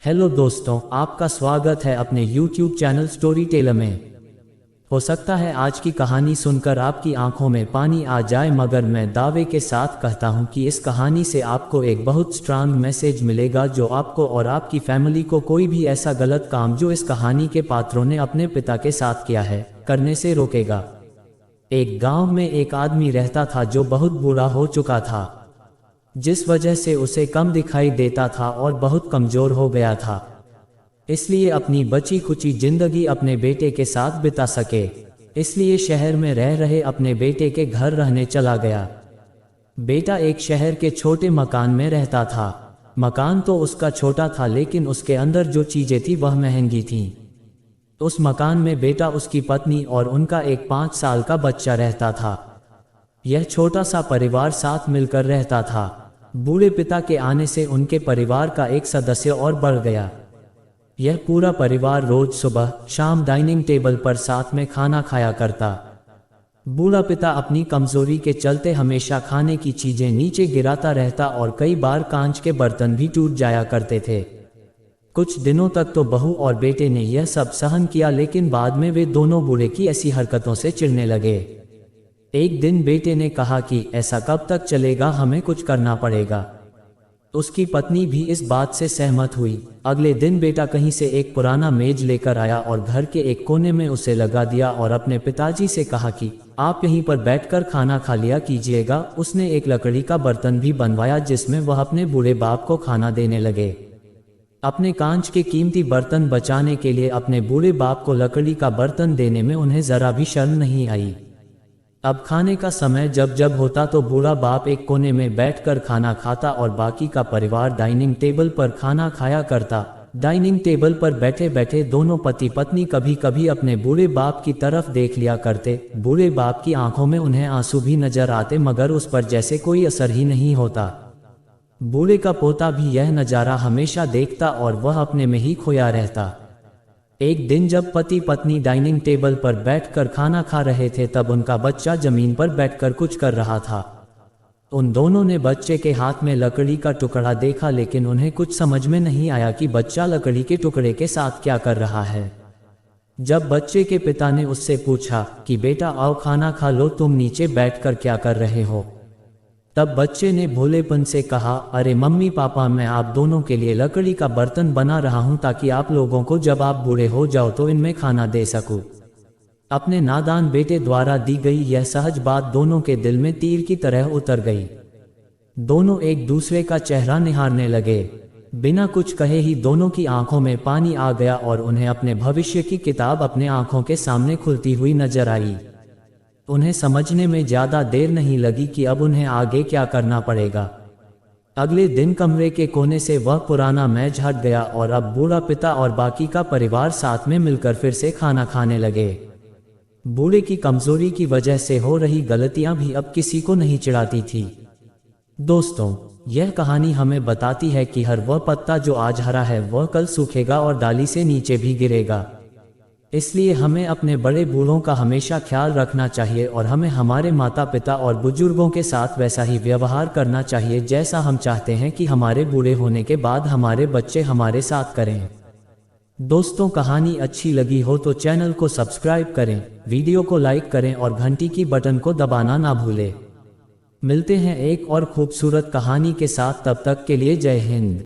Hello दोस्तों, आपका स्वागत है अपने YouTube चैनल स्टोरी टेलर में। हो सकता है आज की कहानी सुनकर आपकी आंखों में पानी आ जाए, मगर मैं दावे के साथ कहता हूं कि इस कहानी से आपको एक बहुत स्ट्रांग मैसेज मिलेगा जो आपको और आपकी फैमिली को कोई भी ऐसा गलत काम जो इस कहानी के पात्रों ने अपने पिता के साथ किया है करने से रोकेगा। एक गांव में एक आदमी रहता था जो बहुत बूढ़ा हो चुका था, जिस वजह से उसे कम दिखाई देता था और बहुत कमजोर हो गया था। इसलिए अपनी बची खुची जिंदगी अपने बेटे के साथ बिता सके, इसलिए शहर में रह रहे अपने बेटे के घर रहने चला गया। बेटा एक शहर के छोटे मकान में रहता था। मकान तो उसका छोटा था, लेकिन उसके अंदर जो चीजें थी वह महंगी थीं। उस मकान में बेटा, उसकी पत्नी और उनका एक 5 साल का बच्चा रहता था। यह छोटा सा परिवार साथ मिलकर रहता था। बूढ़े पिता के आने से उनके परिवार का एक सदस्य और बढ़ गया। यह पूरा परिवार रोज सुबह शाम डाइनिंग टेबल पर साथ में खाना खाया करता। बूढ़ा पिता अपनी कमजोरी के चलते हमेशा खाने की चीजें नीचे गिराता रहता और कई बार कांच के बर्तन भी टूट जाया करते थे। कुछ दिनों तक तो बहू और बेटे ने यह सब सहन किया, लेकिन बाद में वे दोनों बूढ़े की ऐसी हरकतों से चिढ़ने लगे। एक दिन बेटे ने कहा कि ऐसा कब तक चलेगा, हमें कुछ करना पड़ेगा। उसकी पत्नी भी इस बात से सहमत हुई। अगले दिन बेटा कहीं से एक पुराना मेज लेकर आया और घर के एक कोने में उसे लगा दिया और अपने पिताजी से कहा कि आप यहीं पर बैठकर खाना खा लिया कीजिएगा। उसने एक लकड़ी का बर्तन भी बनवाया जिसमें वह अपने बूढ़े बाप को खाना देने लगे। अपने कांच के कीमती बर्तन बचाने के लिए अपने बूढ़े बाप को लकड़ी का बर्तन देने में उन्हें जरा भी शर्म नहीं आई। अब खाने का समय जब जब होता तो बूढ़ा बाप एक कोने में बैठकर खाना खाता और बाकी का परिवार डाइनिंग टेबल पर खाना खाया करता। डाइनिंग टेबल पर बैठे बैठे दोनों पति पत्नी कभी कभी अपने बूढ़े बाप की तरफ देख लिया करते। बूढ़े बाप की आंखों में उन्हें आंसू भी नजर आते, मगर उस पर जैसे कोई असर ही नहीं होता। बूढ़े का पोता भी यह नज़ारा हमेशा देखता और वह अपने में ही खोया रहता। एक दिन जब पति पत्नी डाइनिंग टेबल पर बैठकर खाना खा रहे थे, तब उनका बच्चा जमीन पर बैठकर कुछ कर रहा था। उन दोनों ने बच्चे के हाथ में लकड़ी का टुकड़ा देखा, लेकिन उन्हें कुछ समझ में नहीं आया कि बच्चा लकड़ी के टुकड़े के साथ क्या कर रहा है। जब बच्चे के पिता ने उससे पूछा कि बेटा आओ खाना खा लो, तुम नीचे बैठकर क्या कर रहे हो, तब बच्चे ने भोलेपन से कहा, अरे मम्मी पापा, मैं आप दोनों के लिए लकड़ी का बर्तन बना रहा हूं ताकि आप लोगों को जब आप बूढ़े हो जाओ तो इनमें खाना दे सकूं। अपने नादान बेटे द्वारा दी गई यह सहज बात दोनों के दिल में तीर की तरह उतर गई। दोनों एक दूसरे का चेहरा निहारने लगे। बिना कुछ कहे ही दोनों की आंखों में पानी आ गया और उन्हें अपने भविष्य की किताब अपने आंखों के सामने खुलती हुई नजर आई। उन्हें समझने में ज्यादा देर नहीं लगी कि अब उन्हें आगे क्या करना पड़ेगा। अगले दिन कमरे के कोने से वह पुराना मेज हट गया और अब बूढ़ा पिता और बाकी का परिवार साथ में मिलकर फिर से खाना खाने लगे। बूढ़े की कमजोरी की वजह से हो रही गलतियां भी अब किसी को नहीं चिढ़ाती थी। दोस्तों, यह कहानी हमें बताती है कि हर वह पत्ता जो आज हरा है वह कल सूखेगा और डाली से नीचे भी गिरेगा। इसलिए हमें अपने बड़े बूढ़ों का हमेशा ख्याल रखना चाहिए और हमें हमारे माता पिता और बुजुर्गों के साथ वैसा ही व्यवहार करना चाहिए जैसा हम चाहते हैं कि हमारे बूढ़े होने के बाद हमारे बच्चे हमारे साथ करें। दोस्तों, कहानी अच्छी लगी हो तो चैनल को सब्सक्राइब करें, वीडियो को लाइक करें और घंटी की बटन को दबाना ना भूलें। मिलते हैं एक और खूबसूरत कहानी के साथ, तब तक के लिए जय हिंद।